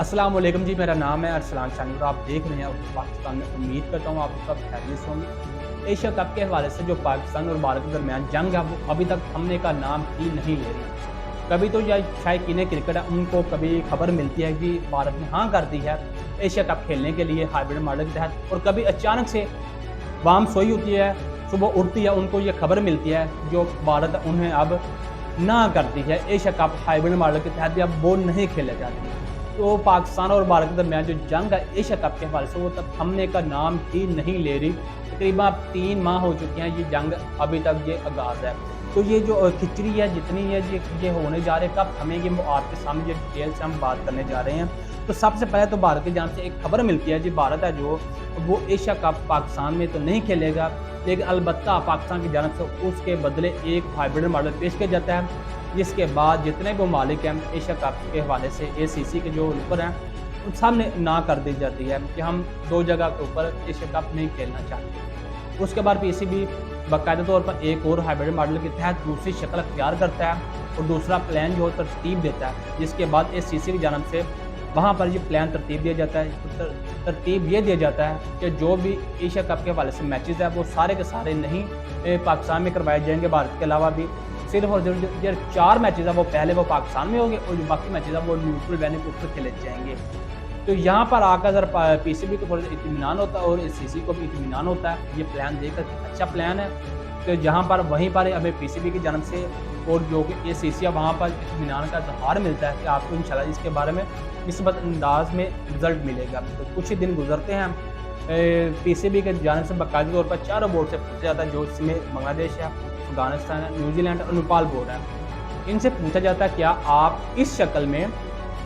अस्सलाम वालेकुम जी, मेरा नाम है अरसलान शानी और आप देख रहे हैं पाकिस्तान में। उम्मीद करता हूँ आप सब खैरियत से होंगे। एशिया कप के हवाले से जो पाकिस्तान और भारत के दरमियान जंग है वो अभी तक थमने का नाम ही नहीं ले रही। कभी तो या शायकीन क्रिकेट है उनको कभी खबर मिलती है कि भारत ने हाँ कर दी है एशिया कप खेलने के लिए हाइब्रिड मॉडल के तहत, और कभी अचानक से वाम सोई होती है, सुबह उठती है, उनको ये खबर मिलती है जो भारत उन्हें अब ना करती है एशिया कप हाइब्रिड मॉडल के तहत भी अब वो नहीं खेले जाते। तो पाकिस्तान और भारत के दरमियान जो जंग है एशिया कप के हवाले से वो तक थमने का नाम ही नहीं ले रही। तकरीबन 3 माह हो चुके हैं ये जंग, अभी तक ये आगाज़ है। तो ये जो खिचड़ी है जितनी है ये होने जा रहे हैं, कब थमेंगे वो आपके सामने डिटेल से हम बात करने जा रहे हैं। तो सबसे पहले तो भारत की जानिब से एक खबर मिलती है जी, भारत है जो वो एशिया कप पाकिस्तान में तो नहीं खेलेगा, लेकिन अलबत्ता पाकिस्तान की जानिब से उसके बदले एक हाइब्रिड मॉडल पेश किया जाता है, जिसके बाद जितने भी ममालिक हैं एशिया कप के हवाले से ACC के जो ऊपर हैं उन सामने ना कर दी जाती है कि हम 2 जगह के ऊपर एशिया कप नहीं खेलना चाहते। उसके बाद PCB बाकायदा तौर पर एक और हाइब्रिड मॉडल के तहत दूसरी शक्ल अख्तियार करता है और दूसरा प्लान जो तरतीब देता है, जिसके बाद ACC की जानिब से वहाँ पर ये प्लान तरतीब दिया जाता है। तो तरतीब ये दिया जाता है कि जो भी एशिया कप के हवाले से मैचेस है वो सारे के सारे नहीं पाकिस्तान में करवाए जाएंगे। भारत के अलावा भी सिर्फ और सिर्फ जो 4 मैचेस है वो पहले वो पाकिस्तान में होंगे और जो बाकी मैचेस है वो न्यूट्रल वेन्यू के ऊपर खेले जाएंगे। तो यहाँ पर आकर अगर PCB को थोड़ा इत्मीनान होता है और ACC को भी इत्मीनान होता है, ये प्लान देखकर अच्छा प्लान है। तो जहाँ पर वहीं पर हमें PCB की जानिब से और जो कि ACC है वहाँ पर इत्मीनान का इज़हार मिलता है कि आपको इंशाल्लाह इसके बारे में निस्बत अंदाज में रिजल्ट मिलेगा। तो कुछ ही दिन गुजरते हैं, PCB के जानिब से बाकायदा तौर पर 4 बोर्ड से पूछा जाता है, जो इसमें बांग्लादेश है, अफगानिस्तान है, न्यूजीलैंड और नेपाल बोर्ड है। इनसे पूछा जाता है क्या आप इस शक्ल में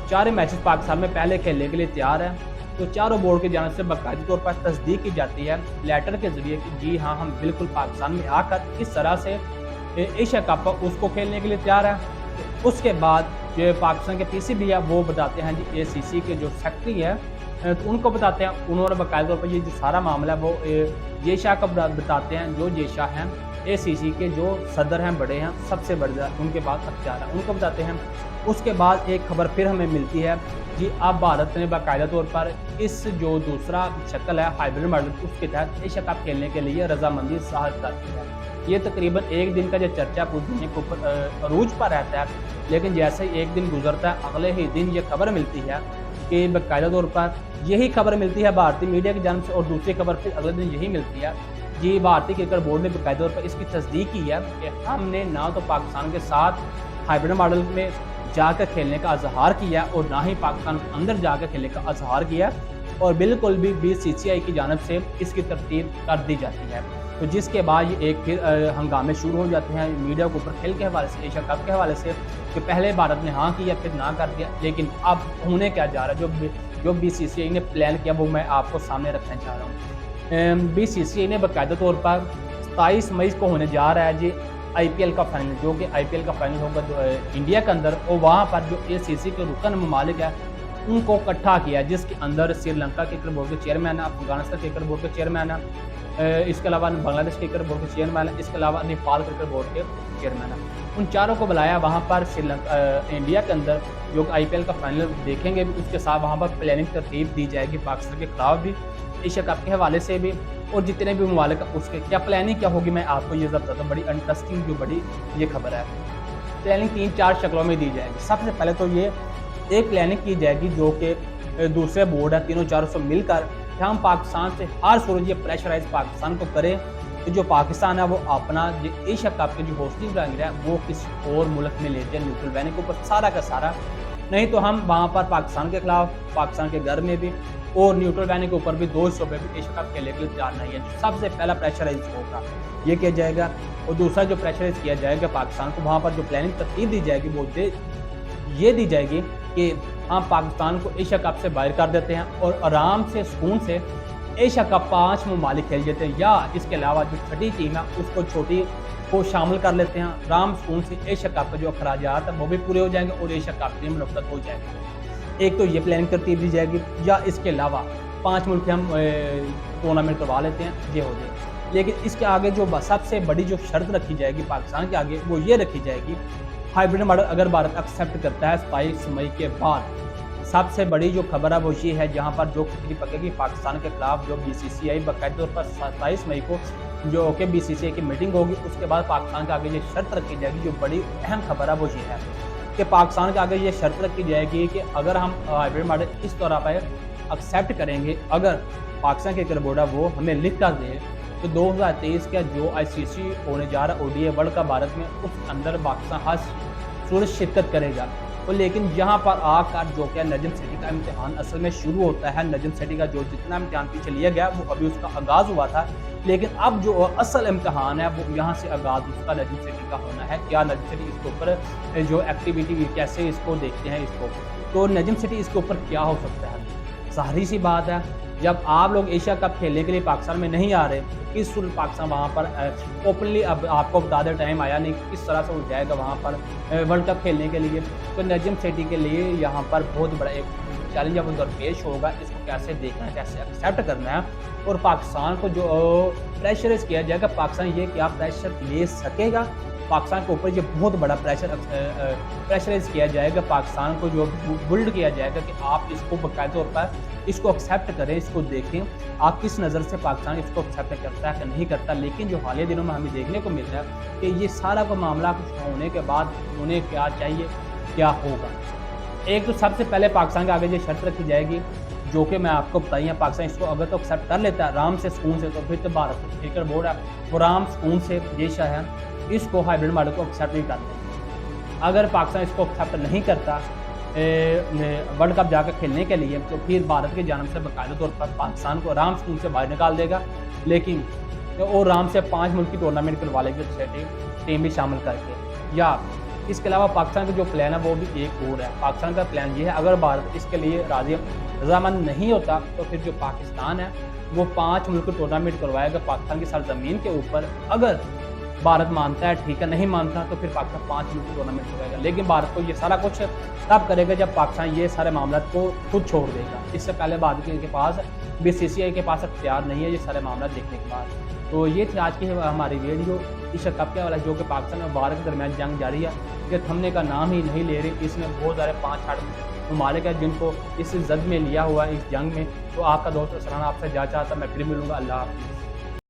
4 मैचेस पाकिस्तान में पहले खेलने के लिए तैयार हैं। तो चारों बोर्ड की जानिब से बाकायदा तौर पर तस्दीक की जाती है लेटर के ज़रिए कि जी हाँ, हम बिल्कुल पाकिस्तान में आकर इस तरह से एशिया कप उसको खेलने के लिए तैयार है। तो उसके बाद जो पाकिस्तान के PCB है वो बताते हैं जी ACC के जो सेक्रेटरी है तो उनको बताते हैं, उन्होंने बाकायदा तौर पर ये जो सारा मामला है वो जेशा का बताते हैं। जो जेशा हैं ACC के जो सदर हैं, बड़े हैं, सबसे बड़े उनके पास अख्तियार है, उनको बताते हैं। उसके बाद एक खबर फिर हमें मिलती है जी, अब भारत ने बाकायदा तौर पर इस जो दूसरा शक्ल है हाइब्रिड मॉडल उसके तहत एशिया कप खेलने के लिए रजामंदी ज़ाहिर कर दी है। ये तकरीबन एक दिन का जो चर्चा पूरी दुनिया के ऊपर अरूज पर रहता है, लेकिन जैसे ही एक दिन गुजरता है अगले ही दिन ये खबर मिलती है कि बाकायदा तौर पर यही खबर मिलती है भारतीय मीडिया की जानिब से, और दूसरी खबर फिर अगले दिन यही मिलती है जी, भारतीय क्रिकेट बोर्ड ने बाकायदा तौर पर इसकी तस्दीक की है कि हमने ना तो पाकिस्तान के साथ हाइब्रिड मॉडल में जाकर खेलने का इज़हार किया और ना ही पाकिस्तान के अंदर जाकर खेलने का इज़हार किया, और बिल्कुल भी BCCI की जानिब से इसकी तरतीब कर दी जाती है। तो जिसके बाद ये एक फिर हंगामे शुरू हो जाते हैं मीडिया के ऊपर खेल के हवाले से, एशिया कप के हवाले से, कि पहले भारत ने हाँ किया फिर ना कर दिया, लेकिन अब होने क्या जा रहा है, जो BCCI ने प्लान किया वो मैं आपको सामने रखना चाह रहा हूँ। BCCI ने बाकायदा तौर पर 27 मई को होने जा रहा है जी IPL का फाइनल, जो कि IPL का फाइनल होगा इंडिया के अंदर, और वहाँ पर जो ACC के रुकन ममालिक है उनको इकट्ठा किया, जिसके अंदर श्रीलंका क्रिकेट बोर्ड के चेयरमैन है, अफगानिस्तान क्रिकेट बोर्ड के चेयरमैन है, इसके अलावा बांग्लादेश क्रिकेट बोर्ड के चेयरमैन है, इसके अलावा नेपाल क्रिकेट बोर्ड के चेयरमैन है। उन चारों को बुलाया वहाँ पर इंडिया के अंदर जो IPL का फाइनल देखेंगे भी, उसके साथ वहाँ पर प्लानिंग तरतीब दी जाएगी पाकिस्तान के खिलाफ भी, एशिया कप के हवाले से भी, और जितने भी ममालिक उसके क्या प्लानिंग क्या होगी मैं आपको ये बताता हूँ। बड़ी इंटरेस्टिंग जो बड़ी ये खबर है। प्लानिंग 3-4 शक्लों में दी जाएगी। सबसे पहले तो ये एक प्लानिंग की जाएगी जो कि दूसरे बोर्ड है, तीनों चारों से मिलकर हम पाकिस्तान से हर सूरत ये प्रेशराइज पाकिस्तान को करें कि जो पाकिस्तान है वो अपना जो एशिया कप के जो होस्टिंग ग्राउंड है वो किसी और मुल्क में ले जाए, न्यूट्रल वेन्यू के ऊपर सारा का सारा, नहीं तो हम वहाँ पर पाकिस्तान के खिलाफ, पाकिस्तान के घर में भी और न्यूट्रल वेन्यू के ऊपर भी 2 शोबे भी एशिया कप खेलने के लिए तैयार नहीं है। सबसे पहला प्रेशराइज होगा ये किया जाएगा, और दूसरा जो प्रेशराइज किया जाएगा पाकिस्तान को, वहाँ पर जो प्लानिंग तरतीब दी जाएगी वो ये दी जाएगी कि हम पाकिस्तान को एशिया कप से बाहर कर देते हैं और आराम से सुकून से एशिया कप 5 ममालिक खेल जाते हैं, या इसके अलावा जो छठी टीम है उसको छोटी को शामिल कर लेते हैं। आराम सुकून से एशिया कप का जो अखराजात है वो भी पूरे हो जाएंगे और एशिया कप भी मुनक्कद हो जाएगा। एक तो ये प्लानिंग तरतीब दी जाएगी, या इसके अलावा 5 मुल्क हम टूर्नामेंट करवा लेते हैं, ये हो जाए। लेकिन इसके आगे जो सबसे बड़ी जो शर्त रखी जाएगी पाकिस्तान के आगे वो ये रखी जाएगी, हाइब्रिड मॉडल अगर भारत एक्सेप्ट करता है 27 मई के बाद, सबसे बड़ी जो खबर है वो ये है, जहाँ पर जो खिचड़ी पकेगी पाकिस्तान के खिलाफ, जो बीसीसीआई बाकायदा तौर पर 27 मई को जो कि बीसीसीआई की मीटिंग होगी, उसके बाद पाकिस्तान के आगे ये शर्त रखी जाएगी। जो बड़ी अहम खबर है वो ये है कि पाकिस्तान के आगे ये शर्त रखी जाएगी कि अगर हम हाइब्रिड मॉडल इस तौर पर एक्सेप्ट करेंगे, अगर पाकिस्तान के क्रिकेट बोर्ड है वो हमें लिख कर दे, तो 2023 का जो आईसीसी होने जा रहा है ओडीआई वर्ल्ड कप भारत में, उस अंदर पाकिस्तान हर सूरत शिरकत करेगा। तो लेकिन यहाँ पर आकर जो क्या नजम सेठी का इम्तिहान असल में शुरू होता है। नजम सेठी का जो जितना इम्तिहान पीछे लिया गया वो अभी उसका आगाज़ हुआ था, लेकिन अब जो असल इम्तिहान है वो यहाँ से आगाज़ उसका नजम सेठी का होना है। क्या नजम सेठी इसके ऊपर जो एक्टिविटी कैसे इसको देखते हैं इसको, तो नजम सेठी इसके ऊपर क्या हो सकता है। सारी सी बात है, जब आप लोग एशिया कप खेलने के लिए पाकिस्तान में नहीं आ रहे, तो किस सूरत पाकिस्तान वहाँ पर ओपनली, अब आपको बता दें टाइम आया नहीं, किस तरह से हो जाएगा वहाँ पर वर्ल्ड कप खेलने के लिए। तो नजम सेठी के लिए यहाँ पर बहुत बड़ा एक चैलेंज अब दरपेश होगा, इसको कैसे देखना है, कैसे एक्सेप्ट करना है, और पाकिस्तान को जो प्रेशराइज किया जाएगा, पाकिस्तान ये क्या प्रेशर ले सकेगा। पाकिस्तान के ऊपर ये बहुत बड़ा प्रेशराइज किया जाएगा, पाकिस्तान को जो बुल्ड किया जाएगा कि आप इसको बाकायदा तौर पर इसको एक्सेप्ट करें, इसको देखें आप किस नज़र से पाकिस्तान इसको एक्सेप्ट करता है कि नहीं करता। लेकिन जो हालिया दिनों में हमें देखने को मिल रहा है कि ये सारा का मामला कुछ होने के बाद उन्हें क्या चाहिए, क्या होगा। एक तो सबसे पहले पाकिस्तान के आगे ये शर्त रखी जाएगी, जो कि मैं आपको बताई है, पाकिस्तान इसको अगर तो एक्सेप्ट कर लेता है आराम से सुकून से, तो फिर तो भारत क्रिकेट बोर्ड है वो आराम सुकून से ये है इसको हाइब्रिड मॉडल को एक्सेप्ट नहीं करते। अगर पाकिस्तान इसको एक्सेप्ट नहीं करता वर्ल्ड कप जाकर खेलने के लिए, तो फिर भारत की जानब से बाकायदा तौर पर पाकिस्तान को आराम स्कूल से बाहर निकाल देगा। लेकिन वो आराम से 5 मुल्क की टूर्नामेंट करवा लेगी टीम भी शामिल करके। या इसके अलावा पाकिस्तान का जो प्लान है वो भी एक और है। पाकिस्तान का प्लान ये है, अगर भारत इसके लिए रजामंद नहीं होता, तो फिर जो पाकिस्तान है वो 5 मुल्क की टूर्नामेंट करवाएगा पाकिस्तान की सरजमीन के ऊपर। अगर भारत मानता है ठीक है, नहीं मानता तो फिर पाकिस्तान 5 मुल्क टूर्नामेंट करेगा। लेकिन भारत को ये सारा कुछ तब करेगा जब पाकिस्तान ये सारे मामला को खुद छोड़ देगा। इससे पहले भारत के पास बीसीसीआई के पास अख्तियार नहीं है ये सारे मामला देखने के बाद। तो ये थी आज की हमारी वीडियो एशिया कप के वाला, जो कि पाकिस्तान और भारत के दरमियान जंग जारी है, ये थमने का नाम ही नहीं ले रही। इसमें बहुत सारे 5-8 ममालिक है जिनको इस जद में लिया हुआ है इस जंग में। तो आपका दोस्त सराना आपसे जा चाहता, मैं फिर मिलूँगा। अल्लाह हाफ़िज़।